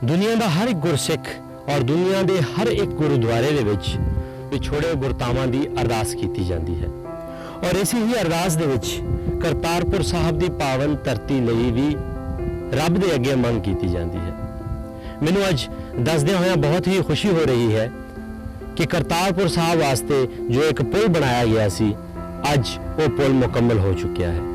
ਦੁਨੀਆ ਦਾ ਹਰ ਇੱਕ ਗੁਰਸਿੱਖ ਔਰ ਦੁਨੀਆ ਦੇ ਹਰ ਇੱਕ ਗੁਰਦੁਆਰੇ ਦੇ ਵਿੱਚ ਵਿਛੋੜੇ ਗੁਰਤਾਵਾਂ ਦੀ ਅਰਦਾਸ ਕੀਤੀ ਜਾਂਦੀ ਹੈ ਔਰ ਇਸੇ ਹੀ ਅਰਦਾਸ ਦੇ ਵਿੱਚ ਕਰਤਾਰਪੁਰ ਸਾਹਿਬ ਦੀ ਪਾਵਨ ਧਰਤੀ ਲਈ ਵੀ ਰੱਬ ਦੇ ਅੱਗੇ ਮੰਗ ਕੀਤੀ ਜਾਂਦੀ ਹੈ। ਮੈਨੂੰ ਅੱਜ ਦੱਸਦਿਆਂ ਹੋਇਆਂ ਬਹੁਤ ਹੀ ਖੁਸ਼ੀ ਹੋ ਰਹੀ ਹੈ ਕਿ ਕਰਤਾਰਪੁਰ ਸਾਹਿਬ ਵਾਸਤੇ ਜੋ ਇੱਕ ਪੁਲ ਬਣਾਇਆ ਗਿਆ ਸੀ, ਅੱਜ ਉਹ ਪੁਲ ਮੁਕੰਮਲ ਹੋ ਚੁੱਕਿਆ ਹੈ।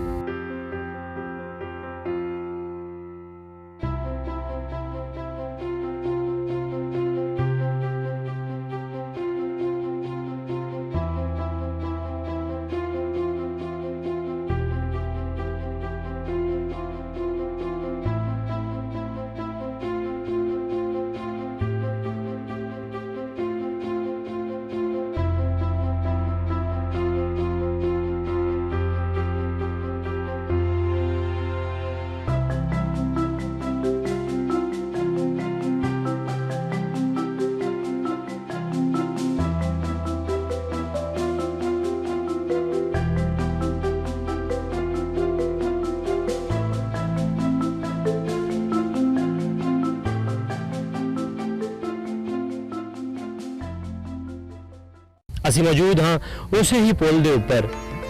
ਅਸੀਂ ਮੌਜੂਦ ਹਾਂ ਉਸੇ ਹੀ ਪੁਲ ਦੇ ਉੱਪਰ।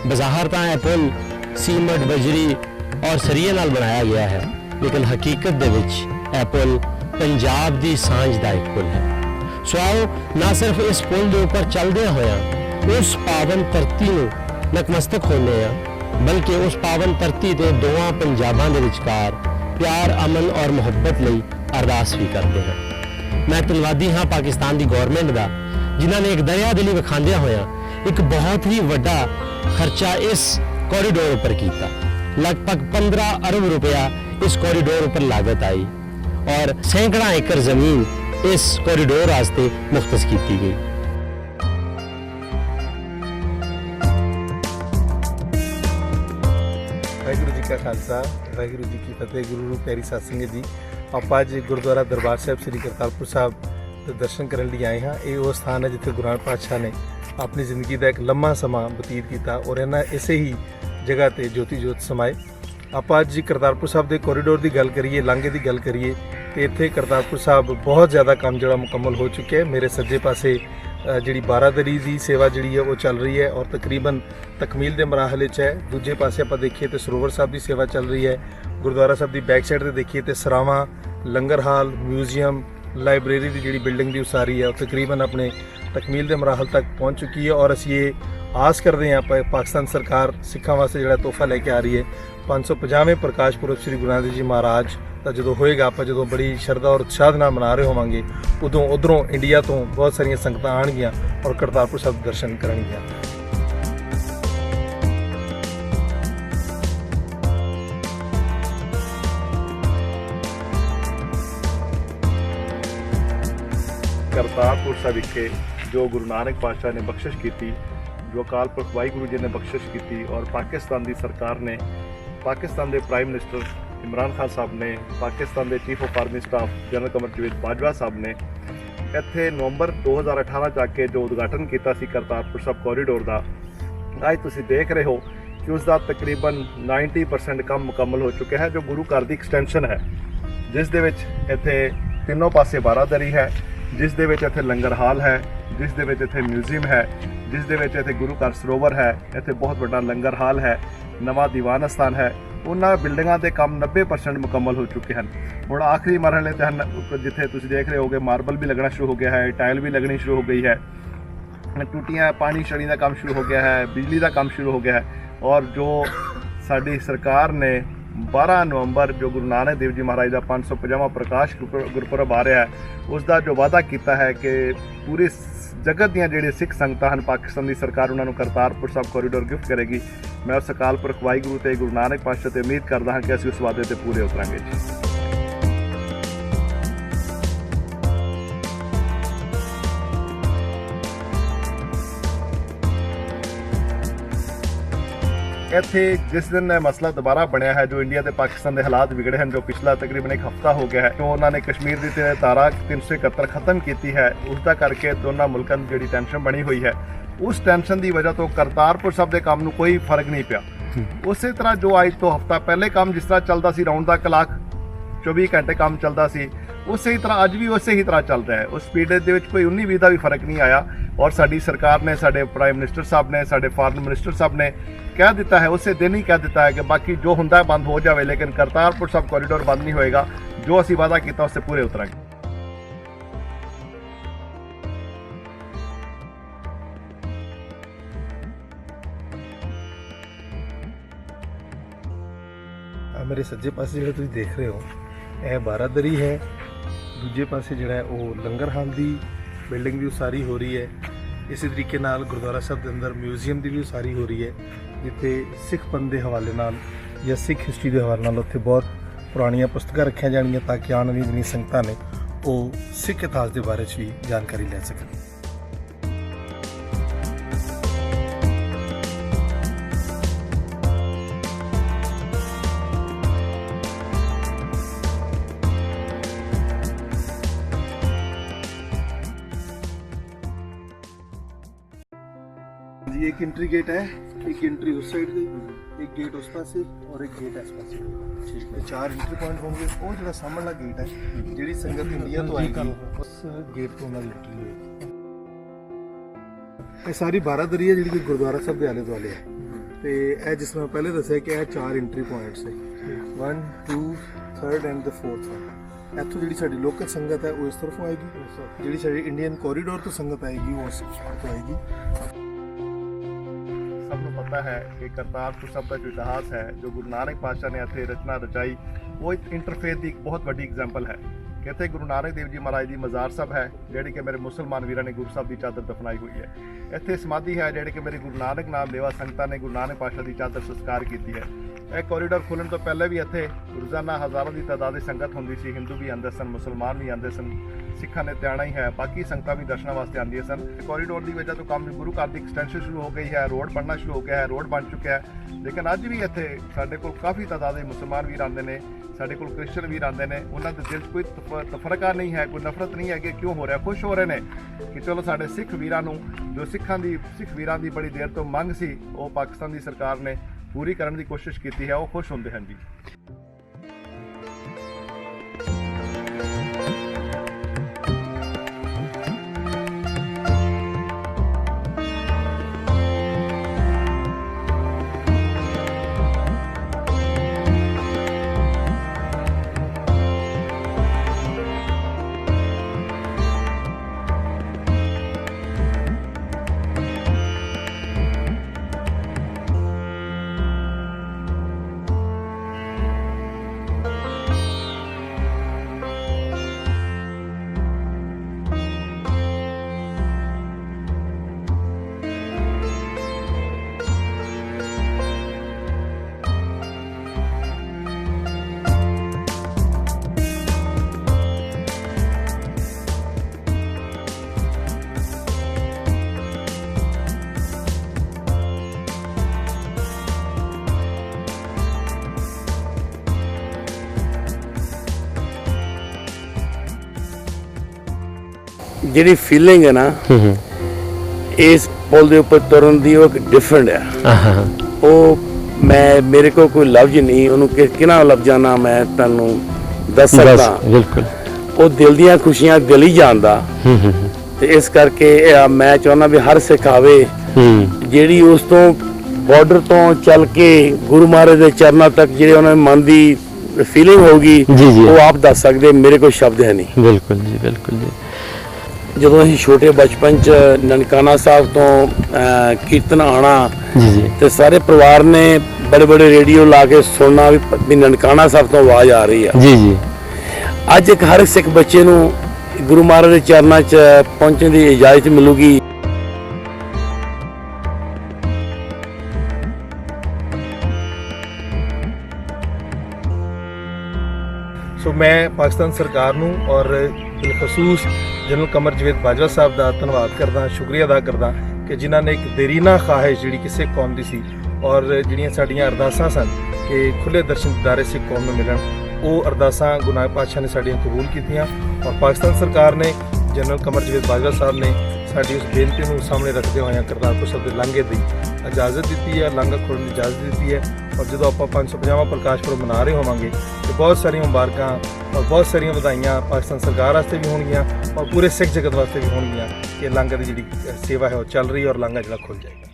ਬਜ਼ਾਹਰ ਤਾਂ ਇਹ ਪੁਲ ਸੀਮਟ, ਬਜਰੀ ਔਰ ਸਰੀਏ ਨਾਲ ਬਣਾਇਆ ਗਿਆ ਹੈ, ਲੇਕਿਨ ਹਕੀਕਤ ਦੇ ਵਿੱਚ ਇਹ ਪੁਲ ਪੰਜਾਬ ਦੀ ਸਾਂਝ ਦਾ ਇੱਕ ਪੁਲ ਹੈ। ਸੋ ਆਓ ਨਾ ਸਿਰਫ ਇਸ ਪੁਲ ਦੇ ਉੱਪਰ ਚੱਲਦਿਆਂ ਹੋਇਆਂ ਉਸ ਪਾਵਨ ਧਰਤੀ ਨੂੰ ਨਤਮਸਤਕ ਹੋਣੇ ਆ, ਬਲਕਿ ਉਸ ਪਾਵਨ ਧਰਤੀ ਦੇ ਦੋਵਾਂ ਪੰਜਾਬਾਂ ਦੇ ਵਿਚਕਾਰ ਪਿਆਰ, ਅਮਨ ਔਰ ਮੁਹੱਬਤ ਲਈ ਅਰਦਾਸ ਵੀ ਕਰਦੇ ਹਾਂ। ਮੈਂ ਧੰਨਵਾਦੀ ਹਾਂ ਪਾਕਿਸਤਾਨ ਦੀ ਗੌਰਮੈਂਟ ਦਾ, ਜਿਨ੍ਹਾਂ ਨੇ ਇੱਕ ਦਰਿਆ ਦਿਲੀ ਵਿਖਾਉਂਦਿਆਂ ਹੋਇਆਂ ਇੱਕ ਬਹੁਤ ਹੀ ਵੱਡਾ ਖਰਚਾ ਇਸ ਕੋਰੀਡੋਰ ਉੱਪਰ ਕੀਤਾ। ਲਗਭਗ 15 ਅਰਬ रुपया इस कोरिडोर पर लागत आई और सैकड़ा एकड़ जमीन इस कोरिडोर वास्ते मुख्तस की गई। वाहिगुरू जी का खालसा, वाहिगुरू जी की फतेह। गुरु रूप प्यारी साध संगत जी, आप आज गुरुद्वारा दरबार साहब श्री करतारपुर साहब ਦੇ ਦਰਸ਼ਨ ਕਰਨ ਲਈ ਆਏ ਹਾਂ। ਇਹ ਉਹ ਸਥਾਨ ਹੈ ਜਿੱਥੇ ਗੁਰੂ ਨਾਨਕ ਪਾਤਸ਼ਾਹ ਨੇ ਆਪਣੀ ਜ਼ਿੰਦਗੀ ਦਾ ਇੱਕ ਲੰਮਾ ਸਮਾਂ ਬਤੀਤ ਕੀਤਾ ਔਰ ਇਹਨਾਂ ਇਸੇ ਹੀ ਜਗ੍ਹਾ ਤੇ ਜੋਤੀ ਜੋਤ ਸਮਾਏ। ਆਪਾਂ ਅੱਜ ਕਰਤਾਰਪੁਰ ਸਾਹਿਬ ਦੇ ਕੋਰੀਡੋਰ ਦੀ ਗੱਲ ਕਰੀਏ, ਲਾਂਘੇ ਦੀ ਗੱਲ ਕਰੀਏ, ਤੇ ਇੱਥੇ ਕਰਤਾਰਪੁਰ ਸਾਹਿਬ ਬਹੁਤ ਜ਼ਿਆਦਾ ਕੰਮ ਜਿਹੜਾ ਮੁਕੰਮਲ ਹੋ ਚੁੱਕਿਆ ਹੈ। ਮੇਰੇ ਸੱਜੇ ਪਾਸੇ ਜਿਹੜੀ ਬਾਰਾਦਰੀ ਦੀ ਸੇਵਾ ਜਿਹੜੀ ਹੈ ਉਹ ਚੱਲ ਰਹੀ ਹੈ ਔਰ ਤਕਰੀਬਨ ਤਕਮੀਲ ਦੇ ਮਰਾਹਲੇ 'ਚ ਹੈ। ਦੂਜੇ ਪਾਸੇ ਆਪਾਂ ਦੇਖੀਏ ਤੇ ਸਰੋਵਰ ਸਾਹਿਬ ਦੀ ਸੇਵਾ ਚੱਲ ਰਹੀ ਹੈ। ਗੁਰਦੁਆਰਾ ਸਾਹਿਬ ਦੀ ਬੈਕ ਸਾਈਡ ਤੇ ਦੇਖੀਏ ਤੇ ਸਰਾਵਾਂ, ਲੰਗਰ ਹਾਲ, ਮਿਊਜ਼ੀਅਮ, ਲਾइब्रेरी की जी बिल्डिंग की उसारी है तकरीबन अपने तकमील के मराहल तक पहुँच चुकी है और असी ये आस करते हैं पाकिस्तान सरकार सिखा वास्ते जो तोहफा लैके आ रही है। 550वें प्रकाश पुरब श्री गुरु नानक देव जी महाराज का जो होएगा, आप जो बड़ी शरधा और उत्साह नाल मना रहे होवांगे, उदों उधरों इंडिया तो बहुत सारिया संगतां आउणगियां और करतारपुर साहब दर्शन करनगियां। करतारपुर साहब विखे जो गुरु नानक पातशाह ने बख्शिश की, जो अकाल पुरख वाहिगुरू जी ने बख्शिश की और पाकिस्तान की सरकार ने, पाकिस्तान के प्राइम मिनिस्टर इमरान खान साहब ने, पाकिस्तान के chief of army staff general Kamarjit Bajwa साहब ने इत्थे नवंबर 2018 जाके जो उद्घाटन किया करतारपुर साहब कोरीडोर का, अज तुसीं देख रहे हो कि उसका तकरीबन 90% काम मुकम्मल हो चुका है। जो गुरु घर की एक्सटेंशन है, जिस दे विच इत्थे तीनों पासे बारादरी है, जिस दे विच इत्थे लंगर हाल है, जिस दे विच इत्थे म्यूजियम है, जिस दे विच इत्थे गुरु घर सरोवर है, इत्थे बहुत बड़ा लंगर हाल है, नवा दीवान स्थान है। उन्होंने बिल्डिंगों के काम 90% मुकम्मल हो चुके हैं। हुण आखिरी मरहले ते हन जिथे तुसीं देख रहे होगे मार्बल भी लगना शुरू हो गया है, टाइल भी लगनी शुरू हो गई है, टूटियां पानी छड़ी का काम शुरू हो गया है, बिजली का काम शुरू हो गया है। और जो साडी सरकार ने 12 नवंबर जो गुरु नानक देव जी महाराज का 550वां प्रकाश गुरपुरब आ रहा है, उसका जो वादा किया है कि पूरी जगत दी जिहड़ी सिख संगतां हैं, पाकिस्तान की सरकार उन्होंने करतारपुर साहब कोरीडोर गिफ्ट करेगी। मैं उस अकाल पुरख वाहिगुरू ते गुरु नानक पातशाह ते उम्मीद करता हाँ कि असीं उस वादे ते पूरे उतरांगे जी। ਇੱਥੇ ਜਿਸ ਦਿਨ ਇਹ ਮਸਲਾ ਦੁਬਾਰਾ ਬਣਿਆ ਹੈ, ਜੋ ਇੰਡੀਆ ਤੇ ਪਾਕਿਸਤਾਨ ਦੇ ਹਾਲਾਤ ਵਿਗੜੇ ਹਨ, ਜੋ ਪਿਛਲਾ ਤਕਰੀਬਨ ਇੱਕ ਹਫ਼ਤਾ ਹੋ ਗਿਆ ਹੈ, ਜੋ ਉਹਨਾਂ ਨੇ ਕਸ਼ਮੀਰ ਦੀ ਧਾਰਾ 371 ਖਤਮ ਕੀਤੀ ਹੈ, ਉਸ ਦਾ ਕਰਕੇ ਦੋਨਾਂ ਮੁਲਕਾਂ ਦੀ ਜਿਹੜੀ ਟੈਨਸ਼ਨ ਬਣੀ ਹੋਈ ਹੈ, ਉਸ ਟੈਨਸ਼ਨ ਦੀ ਵਜ੍ਹਾ ਤੋਂ ਕਰਤਾਰਪੁਰ ਸਾਹਿਬ ਦੇ ਕੰਮ ਨੂੰ ਕੋਈ ਫਰਕ ਨਹੀਂ ਪਿਆ। ਉਸੇ ਤਰ੍ਹਾਂ ਜੋ ਅੱਜ ਤੋਂ ਹਫ਼ਤਾ ਪਹਿਲੇ ਕੰਮ ਜਿਸ ਤਰ੍ਹਾਂ ਚੱਲਦਾ ਸੀ, ਰਾਉਂਡ ਦਾ ਕਲਾਕ 24 ਘੰਟੇ ਕੰਮ ਚੱਲਦਾ ਸੀ, ਉਸੇ ਹੀ ਤਰ੍ਹਾਂ ਅੱਜ ਵੀ ਉਸੇ ਹੀ ਤਰ੍ਹਾਂ ਚੱਲ ਰਿਹਾ ਹੈ। ਉਸ ਸਪੀਡ ਦੇ ਵਿੱਚ ਕੋਈ 19-20 ਦਾ ਵੀ ਫਰਕ ਨਹੀਂ ਆਇਆ ਔਰ ਸਾਡੀ ਸਰਕਾਰ ਨੇ, ਸਾਡੇ ਪ੍ਰਾਈਮ ਮਿਨਿਸਟਰ ਸਾਹਿਬ ਨੇ, ਸਾਡੇ ਫਾਰਨ ਮਿਨਿਸਟਰ ਸਾਹਿਬ ਨੇ ਕਹਿ ਦਿੱਤਾ ਹੈ, ਉਸੇ ਦਿਨ ਹੀ ਕਹਿ ਦਿੱਤਾ ਹੈ ਕਿ ਬਾਕੀ ਜੋ ਹੁੰਦਾ ਹੈ ਬੰਦ ਹੋ ਜਾਵੇ, ਲੇਕਿਨ ਕਰਤਾਰਪੁਰ ਸਾਹਿਬ ਕੋਰੀਡੋਰ ਬੰਦ ਨਹੀਂ ਹੋਏਗਾ। ਜੋ ਅਸੀਂ ਵਾਅਦਾ ਕੀਤਾ ਉਸ ਤੇ ਪੂਰੇ ਉਤਰਾਂਗੇ। ਮੇਰੇ ਸੱਜੇ ਪਾਸੇ ਜਿਹੜਾ ਤੁਸੀਂ ਦੇਖ ਰਹੇ ਹੋ ਇਹ ਬਾਰਾਦਰੀ ਹੈ, ਦੂਜੇ ਪਾਸੇ ਜਿਹੜਾ ਹੈ ਉਹ ਲੰਗਰ ਹਾਲ ਦੀ ਬਿਲਡਿੰਗ ਦੀ ਉਸਾਰੀ ਹੋ ਰਹੀ ਹੈ। ਇਸੇ ਤਰੀਕੇ ਨਾਲ ਗੁਰਦੁਆਰਾ ਸਾਹਿਬ ਦੇ ਅੰਦਰ ਮਿਊਜ਼ੀਅਮ ਦੀ ਵੀ ਉਸਾਰੀ ਹੋ ਰਹੀ ਹੈ, ਜਿੱਥੇ ਸਿੱਖ ਪੰਥ ਦੇ ਹਵਾਲੇ ਨਾਲ ਜਾਂ ਸਿੱਖ ਹਿਸਟਰੀ ਦੇ ਹਵਾਲੇ ਨਾਲ ਉੱਥੇ ਬਹੁਤ ਪੁਰਾਣੀਆਂ ਪੁਸਤਕਾਂ ਰੱਖੀਆਂ ਜਾਣਗੀਆਂ ਤਾਂ ਕਿ ਆਉਣ ਵਾਲੀ ਜਿਹੜੀਆਂ ਸੰਗਤਾਂ ਨੇ ਉਹ ਸਿੱਖ ਇਤਿਹਾਸ ਦੇ ਬਾਰੇ 'ਚ ਵੀ ਜਾਣਕਾਰੀ ਲੈ ਸਕਣ। जी एक एंट्री गेट है, एक एंट्री उस साइड गई, एक गेट उस पासे और एक गेट इस पासे। ठीक है, 4 एंट्री पॉइंट होंगे। वो जो सामने गेट है जी संगत इंडिया तो आएगी उस गेट तो उन्होंने एंट्री होएगी। ये सारी बारादरी है जी गुरुद्वारा साहब के आले दुआले है। तो यह जिस तरह पहले दसिया कि 4 एंट्री पॉइंट्स है, 1 2 3 एंड द 4th वन। ਇੱਥੋਂ ਜਿਹੜੀ ਸਾਡੀ ਲੋਕਲ ਸੰਗਤ ਹੈ ਉਹ ਇਸ ਤਰਫੋਂ ਆਏਗੀ, ਜਿਹੜੀ ਸਾਡੀ ਇੰਡੀਅਨ ਕੋਰੀਡੋਰ ਤੋਂ ਸੰਗਤ ਆਏਗੀ ਉਹ ਉਸ ਤੋਂ ਆਏਗੀ। ਸਭ ਨੂੰ ਪਤਾ ਹੈ ਕਿ ਕਰਤਾਰਪੁਰ ਸਾਹਿਬ ਦਾ ਜੋ ਇਤਿਹਾਸ ਹੈ, ਜੋ ਗੁਰੂ ਨਾਨਕ ਪਾਤਸ਼ਾਹ ਨੇ ਇੱਥੇ ਰਚਨਾ ਰਚਾਈ, ਉਹ ਇੱਕ ਇੰਟਰਫੇਥ ਦੀ ਇੱਕ ਬਹੁਤ ਵੱਡੀ ਐਗਜ਼ਾਮਪਲ ਹੈ ਕਿ ਇੱਥੇ ਗੁਰੂ ਨਾਨਕ ਦੇਵ ਜੀ ਮਹਾਰਾਜ ਦੀ ਮਜ਼ਾਰ ਸਾਹਿਬ ਹੈ, ਜਿਹੜੀ ਕਿ ਮੇਰੇ ਮੁਸਲਮਾਨ ਵੀਰਾਂ ਨੇ ਗੁਰੂ ਸਾਹਿਬ ਦੀ ਚਾਦਰ ਦਫਨਾਈ ਹੋਈ ਹੈ। ਇੱਥੇ ਸਮਾਧੀ ਹੈ ਜਿਹੜੀ ਕਿ ਮੇਰੇ ਗੁਰੂ ਨਾਨਕ ਨਾਮ ਲੇਵਾ ਸੰਗਤਾਂ ਨੇ ਗੁਰੂ ਨਾਨਕ ਪਾਤਸ਼ਾਹ ਦੀ ਚਾਦਰ ਸੰਸਕਾਰ ਕੀਤੀ ਹੈ। ਇਹ ਕੋਰੀਡੋਰ ਖੁੱਲ੍ਹਣ ਤੋਂ ਪਹਿਲੇ ਵੀ ਇੱਥੇ ਰੋਜ਼ਾਨਾ ਹਜ਼ਾਰਾਂ ਦੀ ਤਾਦਾਦ ਦੀ ਸੰਗਤ ਹੁੰਦੀ ਸੀ। ਹਿੰਦੂ ਵੀ ਆਉਂਦੇ ਸਨ, ਮੁਸਲਮਾਨ ਵੀ ਆਉਂਦੇ ਸਨ, ਸਿੱਖਾਂ ਨੇ ਤੇ ਆਉਣਾ ਹੀ ਹੈ, ਬਾਕੀ ਸੰਗਤਾਂ ਵੀ ਦਰਸ਼ਨਾਂ ਵਾਸਤੇ ਆਉਂਦੀਆਂ ਸਨ। ਕੋਰੀਡੋਰ ਦੀ ਵਜ੍ਹਾ ਤੋਂ ਕੰਮ ਗੁਰੂ ਘਰ ਦੀ ਐਕਸਟੈਂਸ਼ਨ ਸ਼ੁਰੂ ਹੋ ਗਈ ਹੈ, ਰੋਡ ਬਣਨਾ ਸ਼ੁਰੂ ਹੋ ਗਿਆ ਹੈ, ਰੋਡ ਬਣ ਚੁੱਕਿਆ ਹੈ। ਲੇਕਿਨ ਅੱਜ ਵੀ ਇੱਥੇ ਸਾਡੇ ਕੋਲ ਕਾਫੀ ਤਾਦਾਦ ਦੇ ਮੁਸਲਮਾਨ ਵੀਰ ਆਉਂਦੇ ਨੇ, ਸਾਡੇ ਕੋਲ ਕ੍ਰਿਸਚਨ ਵੀਰ ਆਉਂਦੇ ਨੇ। ਉਹਨਾਂ ਦੇ ਦਿਲ 'ਚ ਕੋਈ ਤਫਰਕਾ ਨਹੀਂ ਹੈ, ਕੋਈ ਨਫ਼ਰਤ ਨਹੀਂ ਹੈ ਕਿ ਕਿਉਂ ਹੋ ਰਿਹਾ। ਖੁਸ਼ ਹੋ ਰਹੇ ਨੇ ਕਿ ਚਲੋ ਸਾਡੇ ਸਿੱਖ ਵੀਰਾਂ ਨੂੰ, ਜੋ ਸਿੱਖ ਵੀਰਾਂ ਦੀ ਬੜੀ ਦੇਰ ਤੋਂ ਮੰਗ ਸੀ, ਉਹ ਪਾਕਿਸਤਾਨ ਦੀ ਸਰਕਾਰ ਨੇ ਪੂਰੀ ਕਰਨ ਦੀ ਕੋਸ਼ਿਸ਼ ਕੀਤੀ ਹੈ। ਉਹ ਖੁਸ਼ ਹੁੰਦੇ ਹਨ ਜੀ। ਜਿਹੜੀ ਫੀਲਿੰਗ ਹੈ ਨਾ ਇਸ ਪੁਲ ਦੇ ਉੱਪਰ ਤੁਰਨ ਦੀ, ਉਹ ਡਿਫਰੈਂਟ ਹੈ। ਉਹ ਮੇਰੇ ਕੋਲ ਕੋਈ ਲਫ਼ਜ਼ ਨਹੀਂ, ਉਹਨੂੰ ਕਿਹਨਾਂ ਲਫ਼ਜ਼ਾਂ ਨਾਲ ਮੈਂ ਤੁਹਾਨੂੰ ਦੱਸ ਸਕਦਾ। ਬਿਲਕੁਲ ਉਹ ਦਿਲ ਦੀਆਂ ਖੁਸ਼ੀਆਂ ਦਿਲ ਹੀ ਜਾਣਦਾ। ਤੇ ਇਸ ਕਰਕੇ ਮੈਂ ਚਾਹੁੰਦਾ ਵੀ ਹਰ ਸਿੱਖ ਆਵੇ, ਜਿਹੜੀ ਉਸ ਤੋਂ ਬਾਰਡਰ ਤੋਂ ਚੱਲ ਕੇ ਗੁਰੂ ਮਹਾਰਾਜ ਦੇ ਚਰਨਾਂ ਤੱਕ ਜਿਹੜੇ ਉਹਨਾਂ ਦੇ ਮਨ ਦੀ ਫੀਲਿੰਗ ਹੋਊਗੀ, ਉਹ ਆਪ ਦੱਸ ਸਕਦੇ। ਮੇਰੇ ਕੋਲ ਸ਼ਬਦ ਹੈ ਨਹੀਂ। ਬਿਲਕੁਲ ਜੀ, ਬਿਲਕੁਲ ਜੀ। ਜਦੋਂ ਅਸੀਂ ਛੋਟੇ ਬਚਪਨ 'ਚ ਨਨਕਾਣਾ ਸਾਹਿਬ ਤੋਂ ਕੀਰਤਨ ਆਉਣਾ ਤੇ ਸਾਰੇ ਪਰਿਵਾਰ ਨੇ ਬੜੇ ਬੜੇ ਰੇਡੀਓ ਲਾ ਕੇ ਸੁਣਨਾ ਵੀ ਨਨਕਾਣਾ ਸਾਹਿਬ ਤੋਂ ਆਵਾਜ਼ ਆ ਰਹੀ ਆ। ਜੀ ਅੱਜ ਇੱਕ ਹਰ ਸਿੱਖ ਬੱਚੇ ਨੂੰ ਗੁਰੂ ਮਹਾਰਾਜ ਦੇ ਚਰਨਾਂ 'ਚ ਪਹੁੰਚਣ ਦੀ ਇਜਾਜ਼ਤ ਮਿਲੂਗੀ। ਸੋ ਮੈਂ ਪਾਕਿਸਤਾਨ ਸਰਕਾਰ ਨੂੰ ਔਰ ਬਿਲਖਸੂਸ ਜਨਰਲ ਕਮਰ ਜਵੇਦ ਬਾਜਵਾ ਸਾਹਿਬ ਦਾ ਧੰਨਵਾਦ ਕਰਦਾ, ਸ਼ੁਕਰੀਆ ਅਦਾ ਕਰਦਾ ਕਿ ਜਿਨ੍ਹਾਂ ਨੇ ਇੱਕ ਦੇਰੀਨਾ ਖਾਹਿਸ਼ ਜਿਹੜੀ ਕਿਸੇ ਕੌਮ ਦੀ ਸੀ ਔਰ ਜਿਹੜੀਆਂ ਸਾਡੀਆਂ ਅਰਦਾਸਾਂ ਸਨ ਕਿ ਖੁੱਲੇ ਦਰਸ਼ਨ ਦਿਦਾਰੇ ਸਿੱਖ ਕੌਮ ਨੂੰ ਮਿਲਣ, ਉਹ ਅਰਦਾਸਾਂ ਗੁਰੂ ਨਾਨਕ ਪਾਤਸ਼ਾਹ ਨੇ ਸਾਡੀਆਂ ਕਬੂਲ ਕੀਤੀਆਂ। ਔਰ ਪਾਕਿਸਤਾਨ ਸਰਕਾਰ ਨੇ, ਜਨਰਲ ਕਮਰ ਜਵੇਦ ਬਾਜਵਾ ਸਾਹਿਬ ਨੇ ਸਾਡੀ ਉਸ ਬੇਨਤੀ ਨੂੰ ਸਾਹਮਣੇ ਰੱਖਦੇ ਹੋਏ ਕਰਤਾਰਪੁਰ ਸਾਹਿਬ ਦੇ ਲਾਂਘੇ ਦੀ ਇਜਾਜ਼ਤ ਦਿੱਤੀ ਹੈ, ਲਾਂਘਾ ਖੋਲ੍ਹਣ ਦੀ ਇਜਾਜ਼ਤ ਦਿੱਤੀ ਹੈ। ਔਰ ਜਦੋਂ ਆਪਾਂ 550ਵਾਂ ਪ੍ਰਕਾਸ਼ ਪੁਰਬ ਮਨਾ ਰਹੇ ਹੋਵਾਂਗੇ ਤੇ ਬਹੁਤ ਸਾਰੀਆਂ ਮੁਬਾਰਕਾਂ ਔਰ ਬਹੁਤ ਸਾਰੀਆਂ ਵਧਾਈਆਂ ਪਾਕਿਸਤਾਨ ਸਰਕਾਰ ਵਾਸਤੇ ਵੀ ਹੋਣਗੀਆਂ ਔਰ ਪੂਰੇ ਸਿੱਖ ਜਗਤ ਵਾਸਤੇ ਵੀ ਹੋਣਗੀਆਂ ਕਿ ਲਾਂਘੇ ਦੀ ਜਿਹੜੀ ਸੇਵਾ ਹੈ ਉਹ ਚੱਲ ਰਹੀ ਹੈ ਔਰ ਲਾਂਘਾ ਜਿਹੜਾ ਖੁੱਲ੍ਹ ਜਾਏਗਾ।